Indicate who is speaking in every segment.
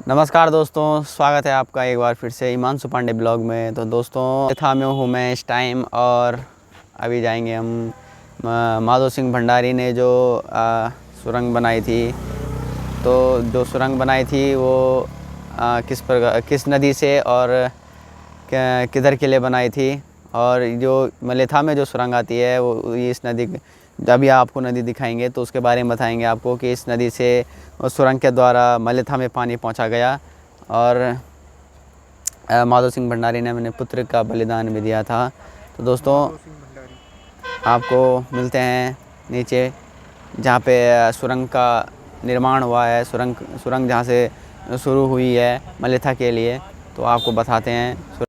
Speaker 1: नमस्कार दोस्तों, स्वागत है आपका एक बार फिर से हिमांशु पांडे ब्लॉग में। तो दोस्तों था में हूँ मैं इस टाइम, और अभी जाएंगे हम माधो सिंह भंडारी ने जो सुरंग बनाई थी। तो जो सुरंग बनाई थी वो किस नदी से और किधर के लिए बनाई थी, और जो मलेथा में जो सुरंग आती है वो इस नदी, अभी आपको नदी दिखाएंगे तो उसके बारे में बताएंगे आपको कि इस नदी से उस सुरंग के द्वारा मलेथा में पानी पहुंचा गया। और माधो सिंह भंडारी ने अपने पुत्र का बलिदान भी दिया था। तो दोस्तों आपको मिलते हैं नीचे, जहाँ पे सुरंग का निर्माण हुआ है, सुरंग जहाँ से शुरू हुई है मलेथा के लिए, तो आपको बताते हैं।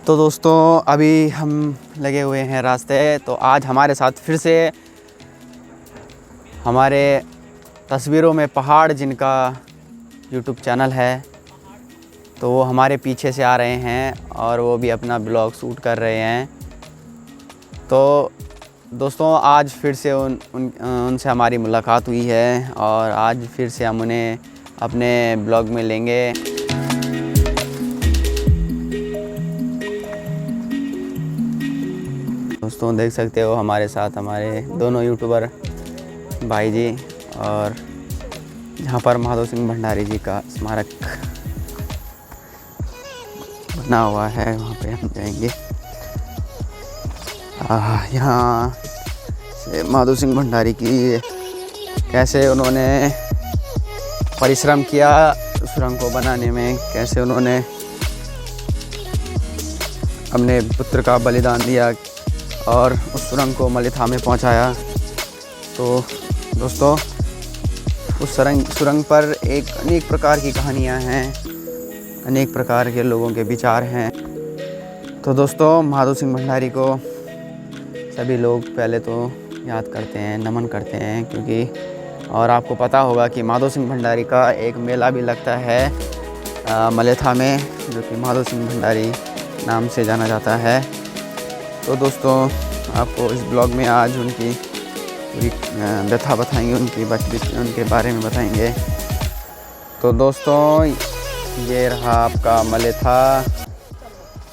Speaker 1: तो दोस्तों अभी हम लगे हुए हैं रास्ते। तो आज हमारे साथ फिर से हमारे तस्वीरों में पहाड़ जिनका यूट्यूब चैनल है, तो वो हमारे पीछे से आ रहे हैं और वो भी अपना ब्लॉग शूट कर रहे हैं। तो दोस्तों आज फिर से उनसे हमारी मुलाकात हुई है, और आज फिर से हम उन्हें अपने ब्लॉग में लेंगे। दोस्तों देख सकते हो हमारे साथ हमारे दोनों यूट्यूबर भाई जी, और जहाँ पर माधो सिंह भंडारी जी का स्मारक बना हुआ है वहाँ पे हम जाएंगे। यहाँ से माधो सिंह भंडारी की कैसे उन्होंने परिश्रम किया सुरंग को बनाने में, कैसे उन्होंने अपने पुत्र का बलिदान दिया और उस सुरंग को मलेथा में पहुंचाया। तो दोस्तों उस सुरंग पर अनेक प्रकार की कहानियां हैं, अनेक प्रकार के लोगों के विचार हैं। तो दोस्तों माधो सिंह भंडारी को सभी लोग पहले तो याद करते हैं, नमन करते हैं, क्योंकि और आपको पता होगा कि माधो सिंह भंडारी का एक मेला भी लगता है मलेथा में, जो कि माधो सिंह भंडारी नाम से जाना जाता है। तो दोस्तों आपको इस ब्लॉग में आज उनकी पूरी व्यथा बताएंगे, उनके बारे में बताएंगे। तो दोस्तों ये रहा आपका मलेथा।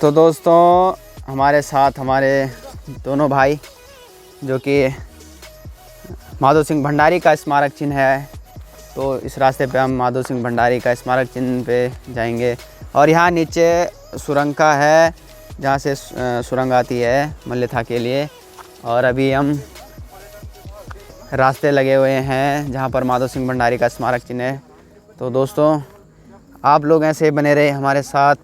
Speaker 1: तो दोस्तों हमारे साथ हमारे दोनों भाई, जो कि माधो सिंह भंडारी का स्मारक चिन्ह है, तो इस रास्ते पे हम माधो सिंह भंडारी का स्मारक चिन्ह पे जाएंगे। और यहाँ नीचे सुरंग का है, जहाँ से सुरंग आती है मलेथा के लिए। और अभी हम रास्ते लगे हुए हैं जहाँ पर माधो सिंह भंडारी का स्मारक चिन्ह है। तो दोस्तों आप लोग ऐसे बने रहे हमारे साथ।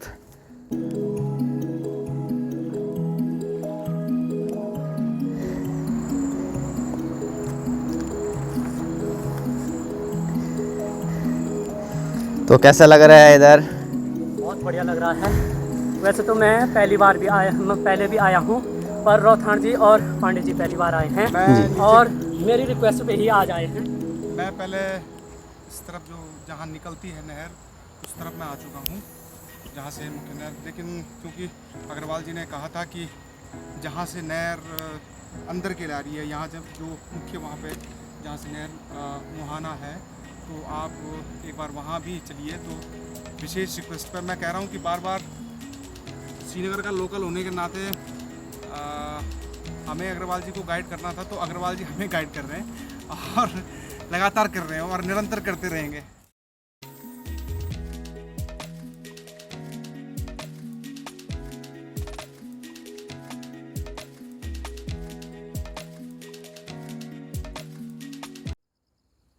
Speaker 1: तो कैसा लग रहा है इधर?
Speaker 2: बहुत बढ़िया लग रहा है। वैसे तो मैं पहले भी आया हूँ, पर रोथाण जी और पांडे जी पहली बार आए हैं और मेरी रिक्वेस्ट पे ही आज आए हैं।
Speaker 3: मैं पहले इस तरफ जो जहाँ निकलती है नहर, उस तरफ मैं आ चुका हूँ, जहाँ से मुख्य नहर। लेकिन क्योंकि अग्रवाल जी ने कहा था कि जहाँ से नहर अंदर के ला रही है, यहाँ जब जो मुख्य वहाँ पे जहाँ से नहर मुहाना है, तो आप एक बार वहाँ भी चलिए। तो विशेष रिक्वेस्ट पर मैं कह रहा हूँ कि बार बार श्रीनगर का लोकल होने के नाते हमें अग्रवाल जी को गाइड करना था, तो अग्रवाल जी हमें गाइड कर रहे हैं और लगातार कर रहे हैं और निरंतर करते रहेंगे।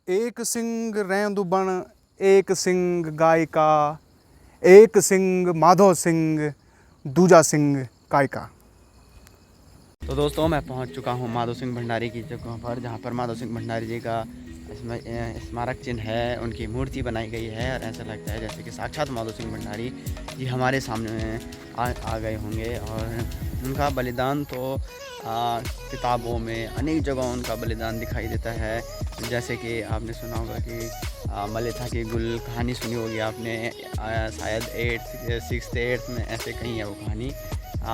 Speaker 3: एक सिंह रेंदु बण एक सिंह गाय का, एक सिंह माधो सिंह दूजा सिंह कायका।
Speaker 1: तो दोस्तों मैं पहुंच चुका हूं माधो सिंह भंडारी की जगह पर, जहां पर माधो सिंह भंडारी जी का स्मारक चिन्ह है, उनकी मूर्ति बनाई गई है और ऐसा लगता है जैसे कि साक्षात माधो सिंह भंडारी जी हमारे सामने आ गए होंगे। और उनका बलिदान तो किताबों में अनेक जगहों उनका बलिदान दिखाई देता है। जैसे कि आपने सुना होगा कि मलिथा की गुल कहानी सुनी होगी आपने, शायद 6th 8th में ऐसे कहीं है वो कहानी,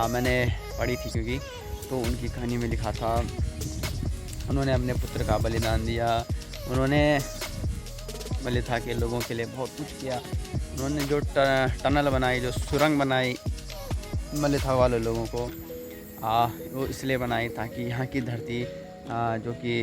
Speaker 1: मैंने पढ़ी थी क्योंकि, तो उनकी कहानी में लिखा था उन्होंने अपने पुत्र का बलिदान दिया। उन्होंने मलिथा के लोगों के लिए बहुत कुछ किया। उन्होंने जो टनल बनाई, जो सुरंग बनाई मलिथा वाले लोगों को, वो इसलिए बनाई ताकि यहाँ की धरती जो कि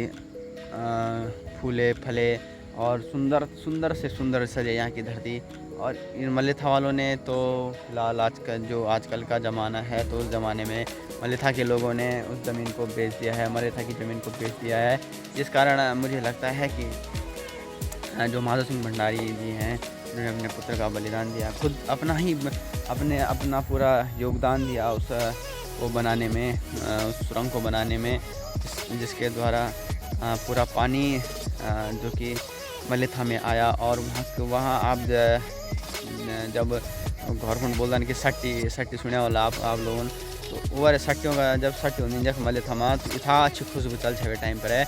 Speaker 1: फूले फले और सुंदर से सुंदर सजे यहाँ की धरती। और इन मलिथा वालों ने तो फिलहाल आजकल का ज़माना है, तो उस ज़माने में मलिथा के लोगों ने उस ज़मीन को बेच दिया है, मलिथा की ज़मीन को बेच दिया है। जिस कारण मुझे लगता है कि जो माधो सिंह भंडारी जी हैं, उन्होंने अपने पुत्र का बलिदान दिया, खुद अपना पूरा योगदान दिया उस को बनाने में, उस सुरंग को बनाने में, जिसके द्वारा पूरा पानी जो कि मलिथा में आया। और वहाँ आप जब गवर्नमेंट बोलता है कि सट्टी सुने वाला आप लोगों ने, तो वो सट्टियों का जब सट्टी होती जब मलिथा में तो इतना अच्छी खुशबू चल छे टाइम पर है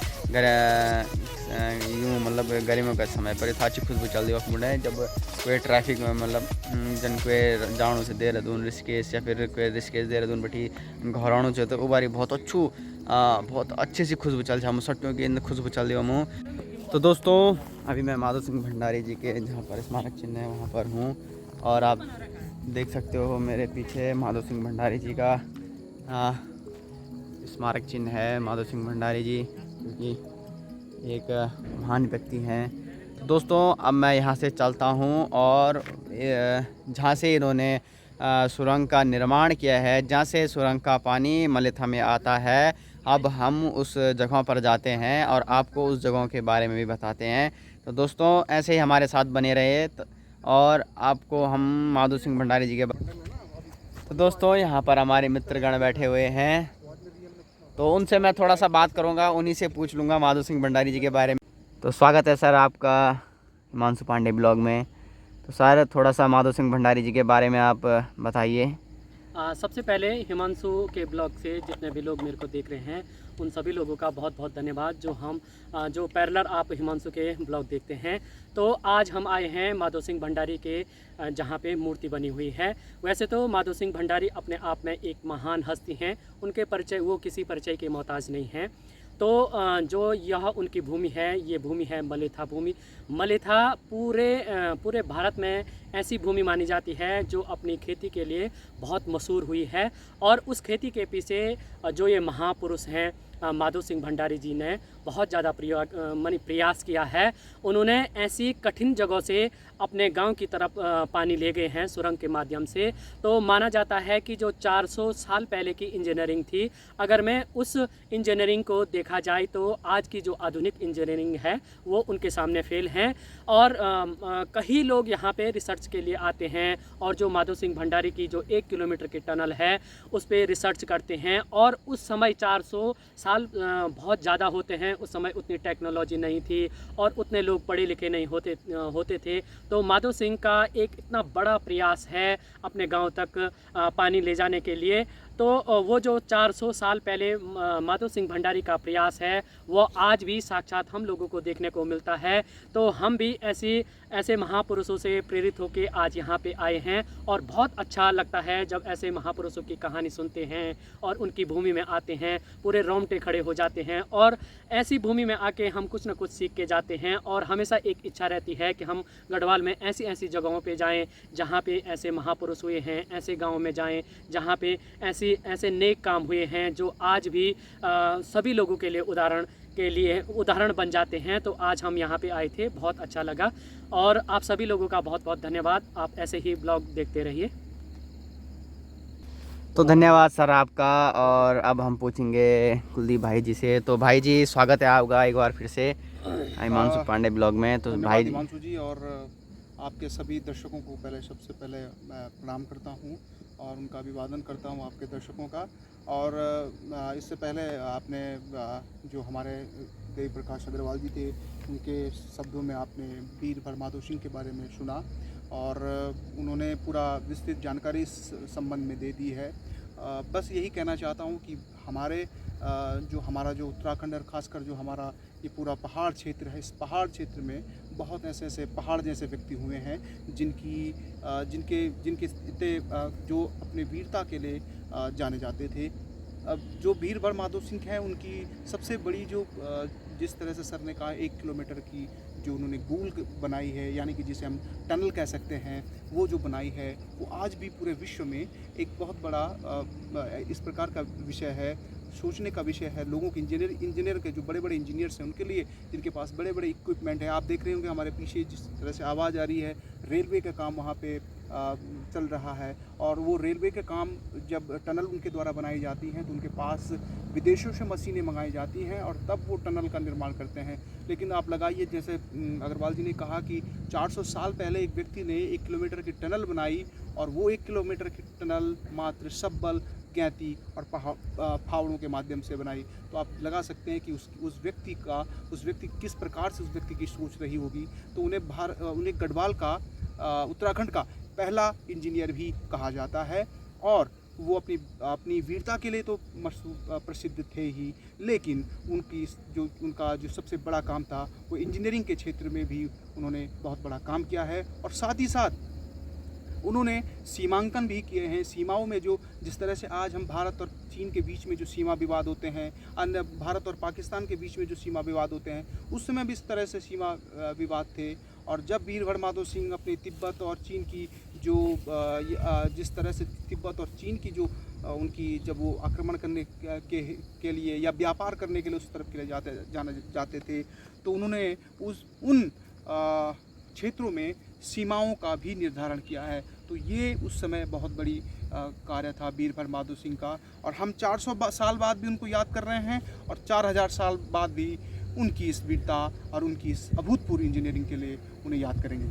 Speaker 1: यूँ मतलब गर्मियों का समय पर इतना अच्छी खुशबू चल वक्त मुड़े जब कोई ट्रैफिक में मतलब जन कोई जाणु से देहरादून ऋषिकेश या फिर कोई ऋषिकेश देहरादून बैठी घर आणु से, तो वो बारी बहुत अच्छी सी खुशबू चल छा सट्टियों की खुशबू चल दी मुँह। तो दोस्तों अभी मैं माधो सिंह भंडारी जी के जहाँ पर स्मारक चिन्ह है वहाँ पर हूँ, और आप देख सकते हो मेरे पीछे माधो सिंह भंडारी जी का स्मारक चिन्ह है। माधो सिंह भंडारी जी क्योंकि एक महान व्यक्ति हैं। तो दोस्तों अब मैं यहाँ से चलता हूँ और जहाँ से इन्होंने सुरंग का निर्माण किया है, जहाँ से सुरंग का पानी मलिथा में आता है, अब हम उस जगह पर जाते हैं और आपको उस जगहों के बारे में भी बताते हैं। तो दोस्तों ऐसे ही हमारे साथ बने रहे और आपको हम माधो सिंह भंडारी जी के तो दोस्तों यहाँ पर हमारे मित्रगण बैठे हुए हैं, तो उनसे मैं थोड़ा सा बात करूँगा, उन्हीं से पूछ लूँगा माधो सिंह भंडारी जी के बारे में। तो स्वागत है सर आपका हिमांशु पांडे ब्लॉग में। तो सर थोड़ा सा माधो सिंह भंडारी जी के बारे में आप बताइए।
Speaker 2: सबसे पहले हिमांशु के ब्लॉग से जितने भी लोग मेरे को देख रहे हैं उन सभी लोगों का बहुत बहुत धन्यवाद, जो पैरेलल आप हिमांशु के ब्लॉग देखते हैं। तो आज हम आए हैं माधो सिंह भंडारी के जहाँ पे मूर्ति बनी हुई है। वैसे तो माधो सिंह भंडारी अपने आप में एक महान हस्ती हैं, उनके परिचय वो किसी परिचय के मोहताज नहीं हैं। तो जो यह उनकी भूमि है, ये भूमि है मलिथा भूमि। मलिथा पूरे भारत में ऐसी भूमि मानी जाती है जो अपनी खेती के लिए बहुत मशहूर हुई है। और उस खेती के पीछे जो ये महापुरुष हैं माधो सिंह भंडारी जी ने बहुत ज़्यादा प्रयास किया है। उन्होंने ऐसी कठिन जगहों से अपने गांव की तरफ पानी ले गए हैं सुरंग के माध्यम से। तो माना जाता है कि जो 400 साल पहले की इंजीनियरिंग थी, अगर मैं उस इंजीनियरिंग को देखा जाए तो आज की जो आधुनिक इंजीनियरिंग है वो उनके सामने फेल हैं। और कई लोग यहाँ पे रिसर्च के लिए आते हैं और जो माधो सिंह भंडारी की जो 1 किलोमीटर की टनल है उस पर रिसर्च करते हैं। और उस समय 400 साल बहुत ज़्यादा होते हैं, उस समय उतनी टेक्नोलॉजी नहीं थी और उतने लोग पढ़े लिखे नहीं होते थे। तो माधो सिंह का एक इतना बड़ा प्रयास है अपने गांव तक पानी ले जाने के लिए। तो वो जो 400 साल पहले माधो सिंह भंडारी का प्रयास है वो आज भी साक्षात हम लोगों को देखने को मिलता है। तो हम भी ऐसे महापुरुषों से प्रेरित होकर आज यहाँ पे आए हैं और बहुत अच्छा लगता है जब ऐसे महापुरुषों की कहानी सुनते हैं और उनकी भूमि में आते हैं, पूरे रोंगटे खड़े हो जाते हैं। और ऐसी भूमि में आके हम कुछ न कुछ सीख के जाते हैं और हमेशा एक इच्छा रहती है कि हम गढ़वाल में ऐसी जगहों पे जाएं जहाँ पे ऐसे महापुरुष हुए हैं, ऐसे गाँव में जाएं जहाँ पे ऐसे नेक काम हुए हैं जो आज भी सभी लोगों के लिए उदाहरण बन जाते हैं। तो आज हम यहाँ पे आए थे, बहुत अच्छा लगा और आप सभी लोगों का बहुत बहुत धन्यवाद। आप ऐसे ही ब्लॉग देखते रहिए।
Speaker 1: तो धन्यवाद सर आपका। और अब हम पूछेंगे कुलदीप भाई जी से। तो भाई जी स्वागत है आपका एक बार फिर से हिमांशु पांडे ब्लॉग में। तो भाई
Speaker 3: हिमांशु जी और आपके सभी दर्शकों को सबसे पहले मैं प्रणाम करता हूँ और उनका अभिवादन करता हूँ आपके दर्शकों का। और इससे पहले आपने जो हमारे देवी प्रकाश अग्रवाल जी थे, उनके शब्दों में आपने वीर परमाधव सिंह के बारे में सुना और उन्होंने पूरा विस्तृत जानकारी इस संबंध में दे दी है। बस यही कहना चाहता हूँ कि हमारा जो उत्तराखंड और ख़ासकर जो हमारा ये पूरा पहाड़ क्षेत्र है, इस पहाड़ क्षेत्र में बहुत ऐसे पहाड़ जैसे व्यक्ति हुए हैं जिनके इतने जो अपने वीरता के लिए जाने जाते थे। अब जो वीर परमाधव सिंह हैं, उनकी सबसे बड़ी जो जिस तरह से सर ने कहा 1 किलोमीटर की जो उन्होंने गोल बनाई है, यानी कि जिसे हम टनल कह सकते हैं, वो जो बनाई है वो आज भी पूरे विश्व में एक बहुत बड़ा इस प्रकार का विषय है, सोचने का विषय है। लोगों के इंजीनियर के जो बड़े बड़े इंजीनियर्स हैं उनके लिए, जिनके पास बड़े बड़े इक्विपमेंट हैं। आप देख रहे होंगे हमारे पीछे जिस तरह से आवाज़ आ रही है, रेलवे का काम वहाँ पे चल रहा है। और वो रेलवे के काम जब टनल उनके द्वारा बनाई जाती हैं तो उनके पास विदेशों से मशीनें मंगाई जाती हैं और तब वो टनल का निर्माण करते हैं। लेकिन आप लगाइए, जैसे अग्रवाल जी ने कहा कि 400 साल पहले एक व्यक्ति ने 1 किलोमीटर की टनल बनाई और वो 1 किलोमीटर की टनल मात्र सब्बल, गैती और फावड़ों के माध्यम से बनाई। तो आप लगा सकते हैं कि उस व्यक्ति किस प्रकार से उस व्यक्ति की सोच रही होगी। तो उन्हें गढ़वाल का उत्तराखंड का पहला इंजीनियर भी कहा जाता है। और वो अपनी वीरता के लिए तो प्रसिद्ध थे ही, लेकिन उनका जो सबसे बड़ा काम था वो इंजीनियरिंग के क्षेत्र में भी उन्होंने बहुत बड़ा काम किया है। और साथ ही साथ उन्होंने सीमांकन भी किए हैं। सीमाओं में जो जिस तरह से आज हम भारत और चीन के बीच में जो सीमा विवाद होते हैं, अन्य भारत और पाकिस्तान के बीच में जो सीमा विवाद होते हैं, उस समय भी इस तरह से सीमा विवाद थे। और जब वीर परमाधव सिंह अपने तिब्बत और चीन की जो जिस तरह से तिब्बत और चीन की जो उनकी जब वो आक्रमण करने के लिए या व्यापार करने के लिए उस तरफ के लिए जाते थे, तो उन्होंने उन क्षेत्रों में सीमाओं का भी निर्धारण किया है। तो ये उस समय बहुत बड़ी कार्य था वीर परमाधव सिंह का। और हम 400 साल बाद भी उनको याद कर रहे हैं और 4000 साल बाद भी उनकी इस वीरता और उनकी इस अभूतपूर्व इंजीनियरिंग के लिए उन्हें याद करेंगे।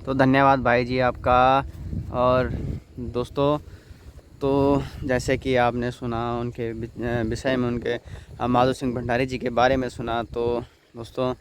Speaker 1: तो धन्यवाद भाई जी आपका। और दोस्तों, तो जैसे कि आपने सुना उनके विषय में, उनके माधव सिंह भंडारी जी के बारे में सुना, तो दोस्तों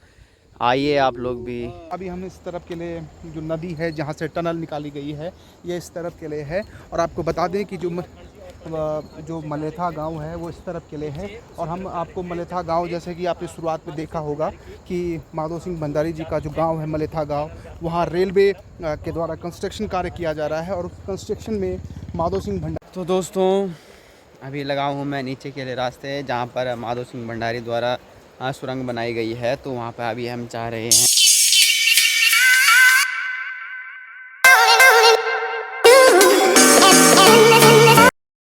Speaker 1: आइए आप लोग भी।
Speaker 3: अभी हम इस तरफ के लिए जो नदी है जहाँ से टनल निकाली गई है, ये इस तरफ के लिए है। और आपको बता दें कि जो मलेथा गांव है वो इस तरफ के लिए है। और हम आपको मलेथा गांव, जैसे कि आपने शुरुआत में देखा होगा कि माधव सिंह भंडारी जी का जो गांव है मलेथा गांव, वहाँ रेलवे के द्वारा कंस्ट्रक्शन कार्य किया जा रहा है और उस कंस्ट्रक्शन में माधव सिंह भंडारी।
Speaker 1: तो दोस्तों अभी लगा हूँ मैं नीचे के लिए रास्ते, जहाँ पर माधव सिंह भंडारी द्वारा सुरंग बनाई गई है। तो वहाँ पर अभी हम चाह रहे हैं।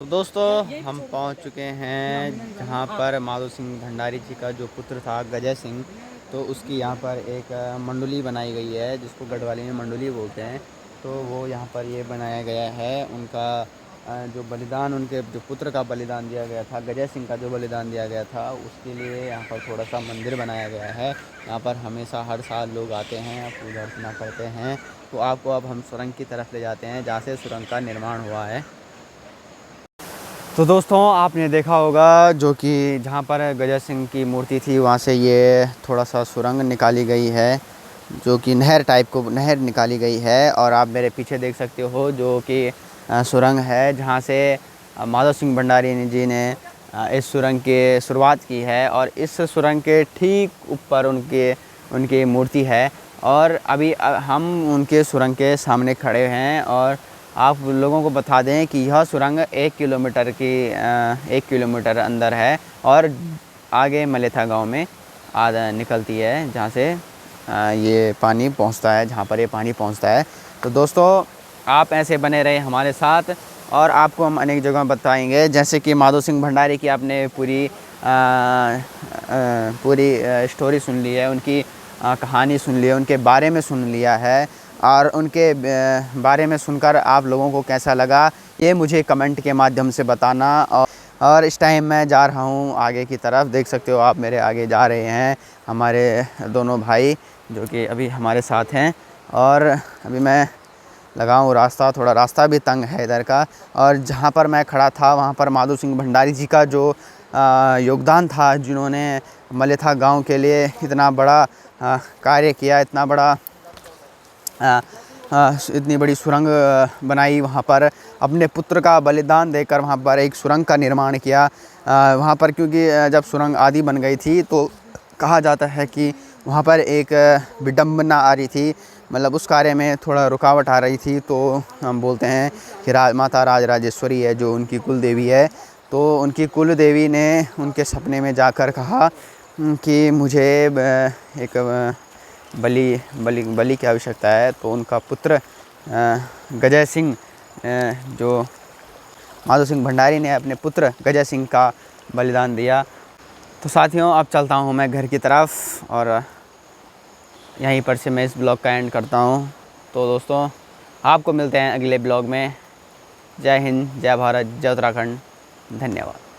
Speaker 1: तो दोस्तों हम पहुँच चुके हैं जहाँ पर माधव सिंह भंडारी जी का जो पुत्र था गजय सिंह, तो उसकी यहाँ पर एक मंडली बनाई गई है, जिसको गढ़वाली में मंडली बोलते हैं। तो वो यहाँ पर ये बनाया गया है। उनका जो बलिदान, उनके जो पुत्र का बलिदान दिया गया था, गजय सिंह का जो बलिदान दिया गया था, उसके लिए यहाँ पर थोड़ा सा मंदिर बनाया गया है। यहाँ पर हमेशा हर साल लोग आते हैं, पूजा अर्चना करते हैं। तो आपको अब हम सुरंग की तरफ ले जाते हैं जहाँ से सुरंग का निर्माण हुआ है। तो दोस्तों आपने देखा होगा जो कि जहाँ पर गजय सिंह की मूर्ति थी, वहाँ से ये थोड़ा सा सुरंग निकाली गई है, जो कि नहर निकाली गई है। और आप मेरे पीछे देख सकते हो जो कि सुरंग है, जहाँ से माधव सिंह भंडारी जी ने इस सुरंग की शुरुआत की है। और इस सुरंग के ठीक ऊपर उनकी मूर्ति है। और अभी हम उनके सुरंग के सामने खड़े हैं और आप लोगों को बता दें कि यह सुरंग 1 किलोमीटर अंदर है और आगे मलेथा गांव में निकलती है, जहाँ से ये पानी पहुँचता है, जहाँ पर ये पानी पहुँचता है। तो दोस्तों आप ऐसे बने रहे हमारे साथ और आपको हम अनेक जगह बताएंगे। जैसे कि माधव सिंह भंडारी की आपने पूरी स्टोरी सुन ली है, उनकी कहानी सुन ली है, उनके बारे में सुन लिया है। और उनके बारे में सुनकर आप लोगों को कैसा लगा, ये मुझे कमेंट के माध्यम से बताना। और इस टाइम मैं जा रहा हूँ आगे की तरफ। देख सकते हो आप मेरे आगे जा रहे हैं हमारे दोनों भाई, जो कि अभी हमारे साथ हैं। और अभी मैं लगा हूँ। रास्ता भी तंग है इधर का। और जहाँ पर मैं खड़ा था वहाँ पर माधो सिंह भंडारी जी का जो योगदान था, जिन्होंने मलेथा गांव के लिए इतना बड़ा कार्य किया, इतना बड़ा इतनी बड़ी सुरंग बनाई, वहाँ पर अपने पुत्र का बलिदान देकर वहाँ पर एक सुरंग का निर्माण किया वहाँ पर। क्योंकि जब सुरंग आदि बन गई थी तो कहा जाता है कि वहाँ पर एक विडंबना आ रही थी, मतलब उस कार्य में थोड़ा रुकावट आ रही थी। तो हम बोलते हैं कि माता राजराजेश्वरी है जो उनकी कुल देवी है, तो उनकी कुल देवी ने उनके सपने में जाकर कहा कि मुझे एक बलि की आवश्यकता है। तो उनका पुत्र गजय सिंह, जो माधो सिंह भंडारी ने अपने पुत्र गजय सिंह का बलिदान दिया। तो साथियों, अब चलता हूँ मैं घर की तरफ और यहीं पर से मैं इस ब्लॉग का एंड करता हूँ। तो दोस्तों, आपको मिलते हैं अगले ब्लॉग में। जय हिंद, जय भारत, जय उत्तराखंड। धन्यवाद।